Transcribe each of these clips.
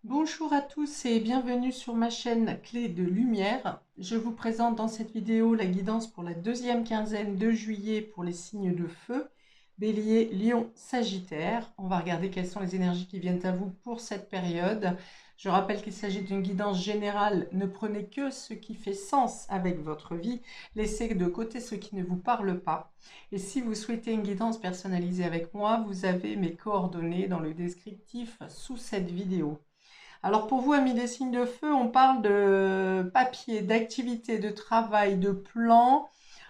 Bonjour à tous et bienvenue sur ma chaîne Clé de Lumière. Je vous présente dans cette vidéo la guidance pour la deuxième quinzaine de juillet pour les signes de feu, Bélier, Lion, Sagittaire. On va regarder quelles sont les énergies qui viennent à vous pour cette période. Je rappelle qu'il s'agit d'une guidance générale. Ne prenez que ce qui fait sens avec votre vie. Laissez de côté ce qui ne vous parle pas. Et si vous souhaitez une guidance personnalisée avec moi, vous avez mes coordonnées dans le descriptif sous cette vidéo. Alors pour vous, amis des signes de feu, on parle de papier, d'activité, de travail, de plan,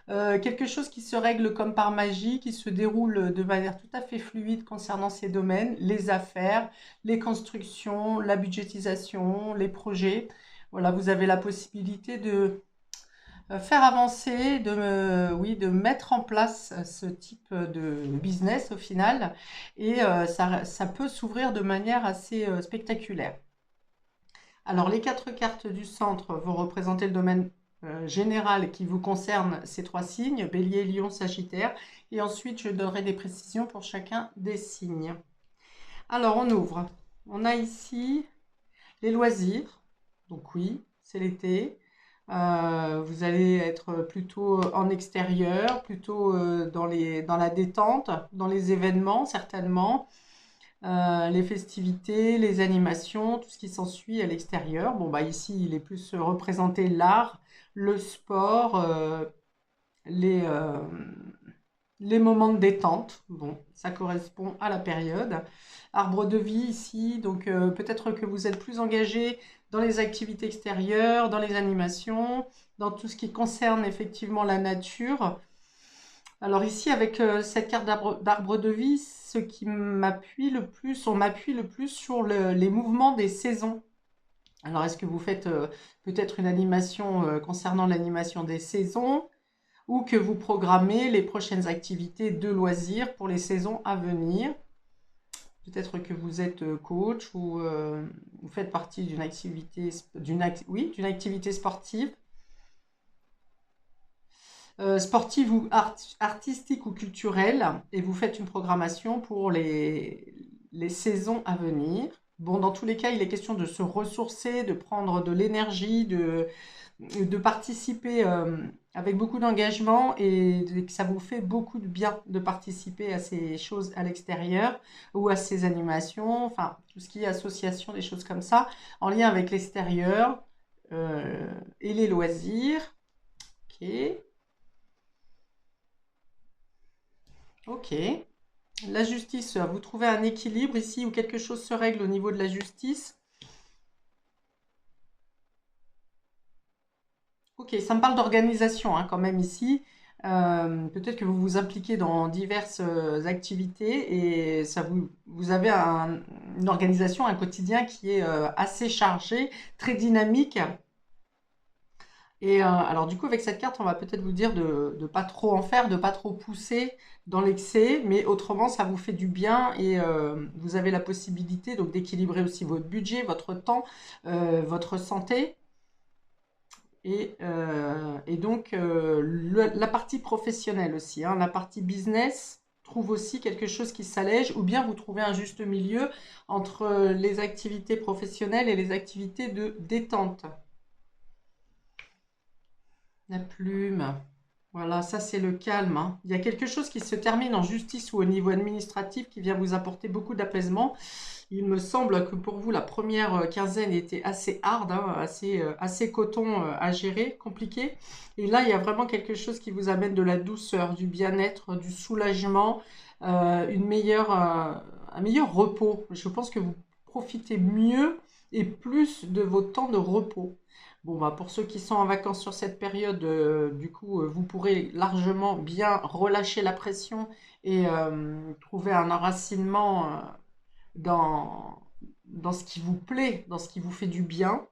quelque chose qui se règle comme par magie, qui se déroule de manière tout à fait fluide concernant ces domaines, les affaires, les constructions, la budgétisation, les projets. Voilà, vous avez la possibilité de faire avancer, oui, de mettre en place ce type de business au final, et ça peut s'ouvrir de manière assez spectaculaire. Alors, les quatre cartes du centre vont représenter le domaine général qui vous concerne, ces trois signes, Bélier, Lion, Sagittaire. Et ensuite, je donnerai des précisions pour chacun des signes. Alors, on ouvre. On a ici les loisirs. Donc oui, c'est l'été. Vous allez être plutôt en extérieur, plutôt dans la détente, dans les événements certainement. Les festivités, les animations, tout ce qui s'ensuit à l'extérieur. Bon, bah ici, il est plus représenté l'art, le sport, les, euh, les moments de détente. Bon, ça correspond à la période. Arbre de vie ici, donc peut-être que vous êtes plus engagé dans les activités extérieures, dans les animations, dans tout ce qui concerne effectivement la nature. Alors ici, avec cette carte d'arbre de vie, ce qui m'appuie le plus, on m'appuie le plus sur les mouvements des saisons. Alors, est-ce que vous faites peut-être une animation concernant l'animation des saisons ou que vous programmez les prochaines activités de loisirs pour les saisons à venir? Peut-être que vous êtes coach ou vous faites partie d'une activité, oui, d'une activité sportive. Sportive ou artistique ou culturelle, et vous faites une programmation pour les saisons à venir. Bon, dans tous les cas, il est question de se ressourcer, de prendre de l'énergie, de participer avec beaucoup d'engagement, et que ça vous fait beaucoup de bien de participer à ces choses à l'extérieur ou à ces animations, enfin tout ce qui est association, des choses comme ça, en lien avec l'extérieur et les loisirs. Ok. Ok. La justice, vous trouvez un équilibre ici où quelque chose se règle au niveau de la justice? Ok, ça me parle d'organisation quand même ici. Peut-être que vous vous impliquez dans diverses activités et vous avez une organisation, un quotidien qui est assez chargé, très dynamique. Et alors du coup, avec cette carte, on va peut-être vous dire de ne pas trop en faire, de pas trop pousser dans l'excès, mais autrement, ça vous fait du bien et vous avez la possibilité donc d'équilibrer aussi votre budget, votre temps, votre santé. Et donc, la partie professionnelle aussi, la partie business trouve aussi quelque chose qui s'allège, ou bien vous trouvez un juste milieu entre les activités professionnelles et les activités de détente. La plume. Voilà, ça c'est le calme. Il y a quelque chose qui se termine en justice ou au niveau administratif qui vient vous apporter beaucoup d'apaisement. Il me semble que pour vous, la première quinzaine était assez hard, assez coton à gérer, compliqué. Et là, il y a vraiment quelque chose qui vous amène de la douceur, du bien-être, du soulagement, un meilleur repos. Je pense que vous profitez mieux et plus de vos temps de repos. Bon, bah, pour ceux qui sont en vacances sur cette période, du coup, vous pourrez largement bien relâcher la pression et trouver un enracinement dans, dans ce qui vous plaît, dans ce qui vous fait du bien.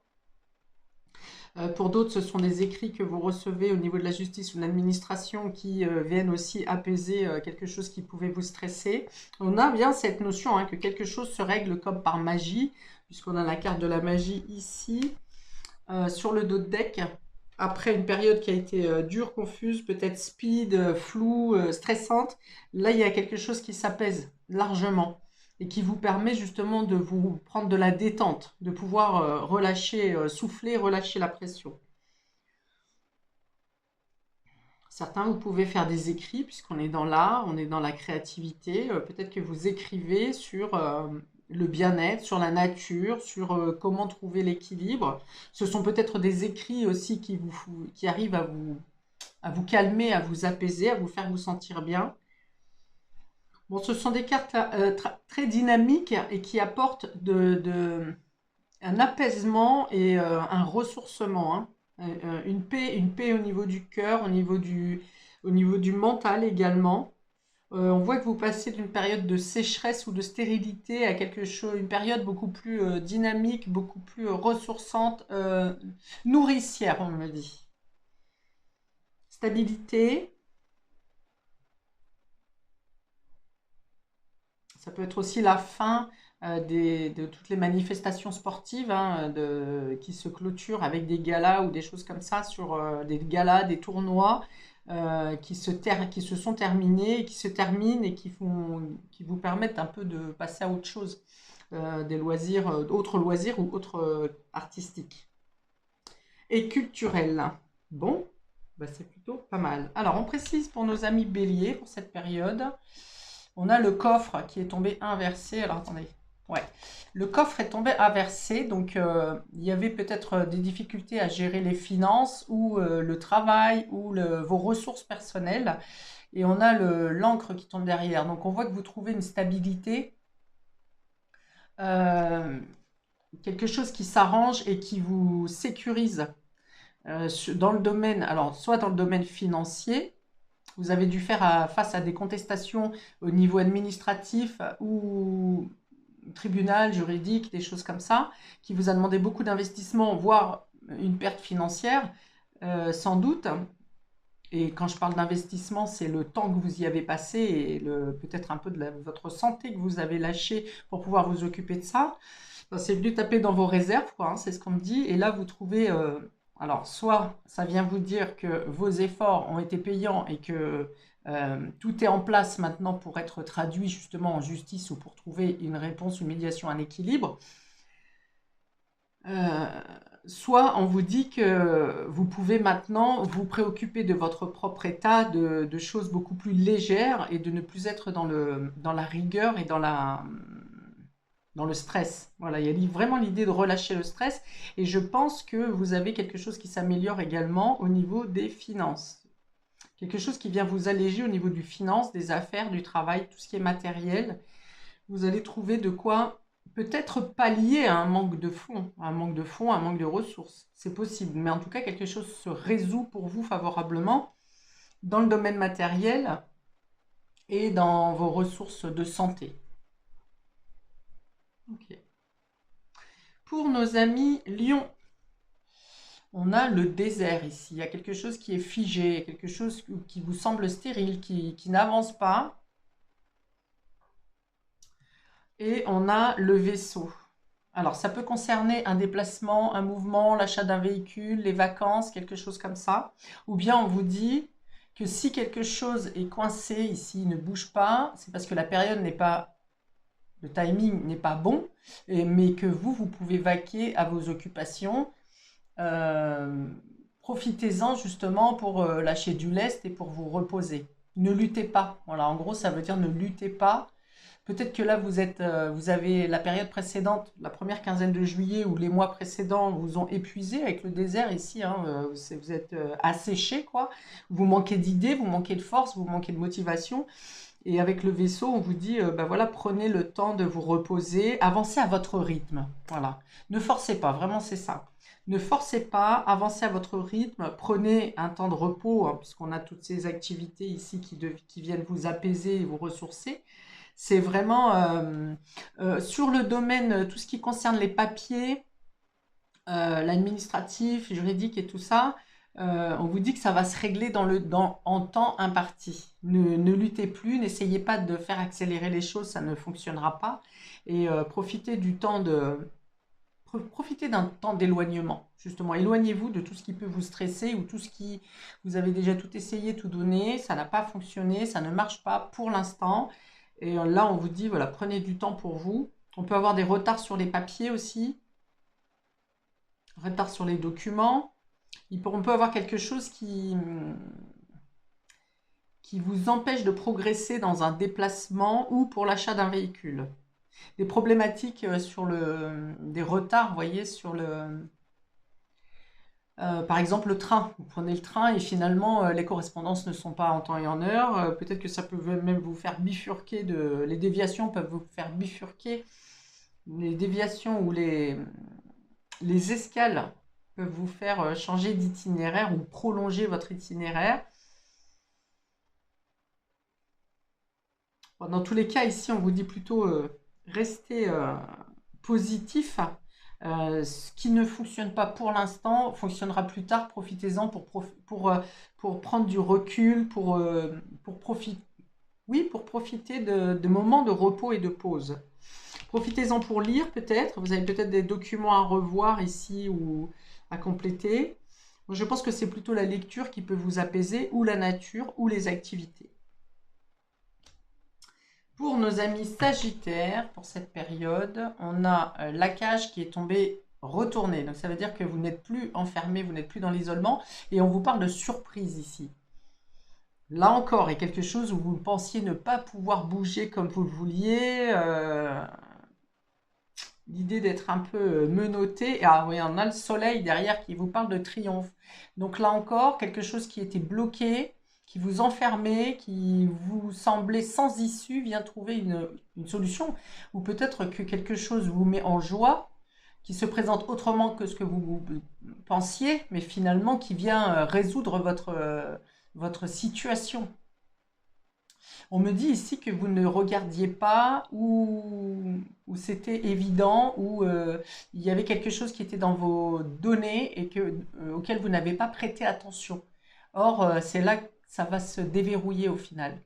Pour d'autres, ce sont des écrits que vous recevez au niveau de la justice ou de l'administration qui viennent aussi apaiser quelque chose qui pouvait vous stresser. On a bien cette notion que quelque chose se règle comme par magie, puisqu'on a la carte de la magie ici. Sur le dos de deck, après une période qui a été dure, confuse, peut-être speed, floue, stressante, là il y a quelque chose qui s'apaise largement. et qui vous permet justement de vous prendre de la détente, de pouvoir relâcher, souffler, relâcher la pression. Certains, vous pouvez faire des écrits, puisqu'on est dans l'art, on est dans la créativité. Peut-être que vous écrivez sur le bien-être, sur la nature, sur comment trouver l'équilibre. Ce sont peut-être des écrits aussi qui arrivent à vous calmer, à vous apaiser, à vous faire vous sentir bien. Bon, ce sont des cartes très dynamiques et qui apportent un apaisement et un ressourcement, hein. Une paix au niveau du cœur, au niveau du mental également. On voit que vous passez d'une période de sécheresse ou de stérilité à quelque chose, une période beaucoup plus dynamique, beaucoup plus ressourçante, nourricière, on me dit. Stabilité. Ça peut être aussi la fin de toutes les manifestations sportives, hein, qui se clôturent avec des galas ou des choses comme ça, sur des galas, des tournois qui se sont terminés, et qui se terminent et qui vous permettent un peu de passer à autre chose, des loisirs, d'autres loisirs ou autres artistiques et culturels. Bon, bah c'est plutôt pas mal. Alors, on précise pour nos amis béliers pour cette période. On a le coffre qui est tombé inversé. Alors, attendez. Ouais. Le coffre est tombé inversé. Donc, il y avait peut-être des difficultés à gérer les finances ou le travail ou vos ressources personnelles. Et on a l'encre qui tombe derrière. Donc, on voit que vous trouvez une stabilité. Quelque chose qui s'arrange et qui vous sécurise dans le domaine, alors soit dans le domaine financier, vous avez dû faire face à des contestations au niveau administratif ou tribunal, juridique, des choses comme ça, qui vous a demandé beaucoup d'investissement, voire une perte financière, sans doute. Et quand je parle d'investissement, c'est le temps que vous y avez passé et peut-être un peu de votre santé que vous avez lâché pour pouvoir vous occuper de ça. C'est venu taper dans vos réserves, quoi, hein, c'est ce qu'on me dit. Et là, vous trouvez... alors, soit ça vient vous dire que vos efforts ont été payants et que tout est en place maintenant pour être traduit justement en justice ou pour trouver une réponse, une médiation, un équilibre. Soit on vous dit que vous pouvez maintenant vous préoccuper de votre propre état, de choses beaucoup plus légères et de ne plus être dans la rigueur et dans le stress. Voilà, il y a vraiment l'idée de relâcher le stress et je pense que vous avez quelque chose qui s'améliore également au niveau des finances. Quelque chose qui vient vous alléger au niveau du finance, des affaires, du travail, tout ce qui est matériel. Vous allez trouver de quoi peut-être pallier à un manque de fonds, un manque de ressources. C'est possible, mais en tout cas, quelque chose se résout pour vous favorablement dans le domaine matériel et dans vos ressources de santé. Ok. Pour nos amis Lion, on a le désert ici. Il y a quelque chose qui est figé, quelque chose qui vous semble stérile, qui n'avance pas. Et on a le vaisseau. Alors, ça peut concerner un déplacement, un mouvement, l'achat d'un véhicule, les vacances, quelque chose comme ça. Ou bien on vous dit que si quelque chose est coincé ici, ne bouge pas, c'est parce que la période n'est pas, le timing n'est pas bon, mais que vous pouvez vaquer à vos occupations. Profitez-en justement pour lâcher du lest et pour vous reposer. Ne luttez pas. Voilà, en gros, ça veut dire ne luttez pas. Peut-être que là, vous avez la période précédente, la première quinzaine de juillet ou les mois précédents vous ont épuisé avec le désert ici. Hein, vous êtes asséché, quoi. Vous manquez d'idées, vous manquez de force, vous manquez de motivation. Et avec le vaisseau, on vous dit, ben voilà, prenez le temps de vous reposer, avancez à votre rythme. Voilà. Ne forcez pas, vraiment, c'est ça. Ne forcez pas, avancez à votre rythme, prenez un temps de repos, hein, puisqu'on a toutes ces activités ici qui viennent vous apaiser et vous ressourcer. C'est vraiment sur le domaine, tout ce qui concerne les papiers, l'administratif, juridique et tout ça, on vous dit que ça va se régler en temps imparti. Ne luttez plus, n'essayez pas de faire accélérer les choses, ça ne fonctionnera pas. Et profitez d'un temps d'éloignement, justement. Éloignez-vous de tout ce qui peut vous stresser ou tout ce qui... Vous avez déjà tout essayé, tout donné, ça n'a pas fonctionné, ça ne marche pas pour l'instant. Et là, on vous dit, voilà, prenez du temps pour vous. On peut avoir des retards sur les papiers aussi, retard sur les documents. On peut avoir quelque chose qui vous empêche de progresser dans un déplacement ou pour l'achat d'un véhicule. Des problématiques des retards, vous voyez, par exemple, le train. Vous prenez le train et finalement, les correspondances ne sont pas en temps et en heure. Peut-être que ça peut même vous faire bifurquer les déviations peuvent vous faire bifurquer. Les déviations ou les escales peuvent vous faire changer d'itinéraire ou prolonger votre itinéraire. Bon, dans tous les cas, ici, on vous dit plutôt restez positif. Ce qui ne fonctionne pas pour l'instant fonctionnera plus tard. Profitez-en pour prendre du recul, pour profiter de moments de repos et de pause. Profitez-en pour lire peut-être. Vous avez peut-être des documents à revoir ici ou à compléter. Je pense que c'est plutôt la lecture qui peut vous apaiser, ou la nature, ou les activités. Pour nos amis sagittaires, pour cette période, on a la cage qui est tombée retournée. Donc ça veut dire que vous n'êtes plus enfermé, vous n'êtes plus dans l'isolement. Et on vous parle de surprise ici. Là encore, il y a quelque chose où vous pensiez ne pas pouvoir bouger comme vous le vouliez. L'idée d'être un peu menotté. Ah oui, on a le soleil derrière qui vous parle de triomphe. Donc là encore, quelque chose qui était bloqué, qui vous enfermait, qui vous semblait sans issue, vient trouver une solution. Ou peut-être que quelque chose vous met en joie, qui se présente autrement que ce que vous pensiez, mais finalement qui vient résoudre votre situation. On me dit ici que vous ne regardiez pas où c'était évident, où il y avait quelque chose qui était dans vos données et auquel vous n'avez pas prêté attention. Or, c'est là que ça va se déverrouiller au final.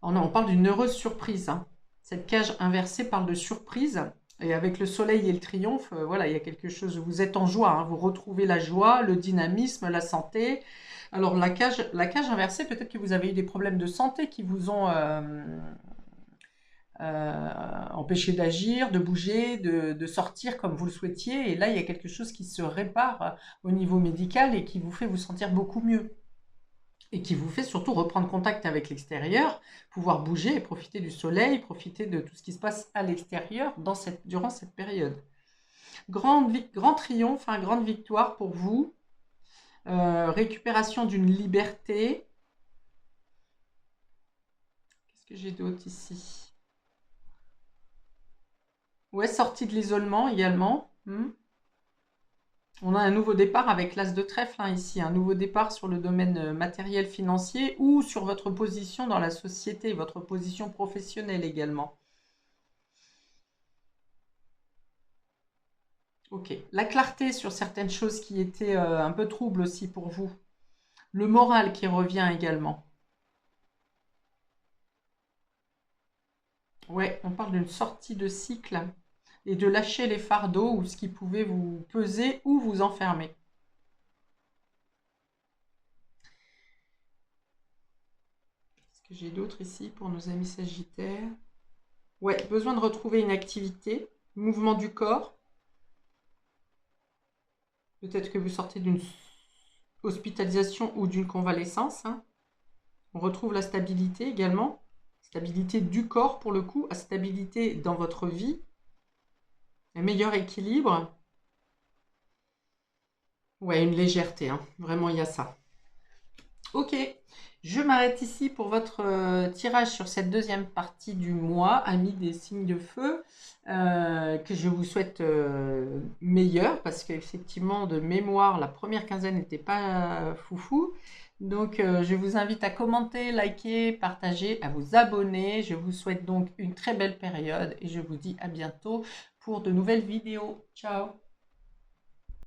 On parle d'une heureuse surprise, hein. Cette cage inversée parle de surprise. Et avec le soleil et le triomphe, voilà, il y a quelque chose, vous êtes en joie, hein. Vous retrouvez la joie, le dynamisme, la santé. Alors la cage inversée, peut-être que vous avez eu des problèmes de santé qui vous ont empêché d'agir, de bouger, de sortir comme vous le souhaitiez. Et là, il y a quelque chose qui se répare au niveau médical et qui vous fait vous sentir beaucoup mieux. Et qui vous fait surtout reprendre contact avec l'extérieur, pouvoir bouger et profiter du soleil, profiter de tout ce qui se passe à l'extérieur durant cette période. Grand triomphe, hein, grande victoire pour vous. Récupération d'une liberté. Qu'est-ce que j'ai d'autre ici? Ouais, sortie de l'isolement également. On a un nouveau départ avec l'as de trèfle, hein, ici. Un nouveau départ sur le domaine matériel financier ou sur votre position dans la société, votre position professionnelle également. Ok. La clarté sur certaines choses qui étaient un peu troubles aussi pour vous. Le moral qui revient également. Ouais, on parle d'une sortie de cycle et de lâcher les fardeaux ou ce qui pouvait vous peser ou vous enfermer. Qu'est-ce que j'ai d'autre ici pour nos amis sagittaires? Ouais, besoin de retrouver une activité, mouvement du corps. Peut-être que vous sortez d'une hospitalisation ou d'une convalescence, hein. On retrouve la stabilité également. Stabilité du corps pour le coup, à stabilité dans votre vie. Un meilleur équilibre. Ouais, une légèreté, hein. Vraiment, il y a ça. Ok, je m'arrête ici pour votre tirage sur cette deuxième partie du mois, amis des signes de feu, que je vous souhaite meilleur, parce qu'effectivement, de mémoire, la première quinzaine n'était pas foufou. Donc, je vous invite à commenter, liker, partager, à vous abonner. Je vous souhaite donc une très belle période et je vous dis à bientôt pour de nouvelles vidéos. Ciao!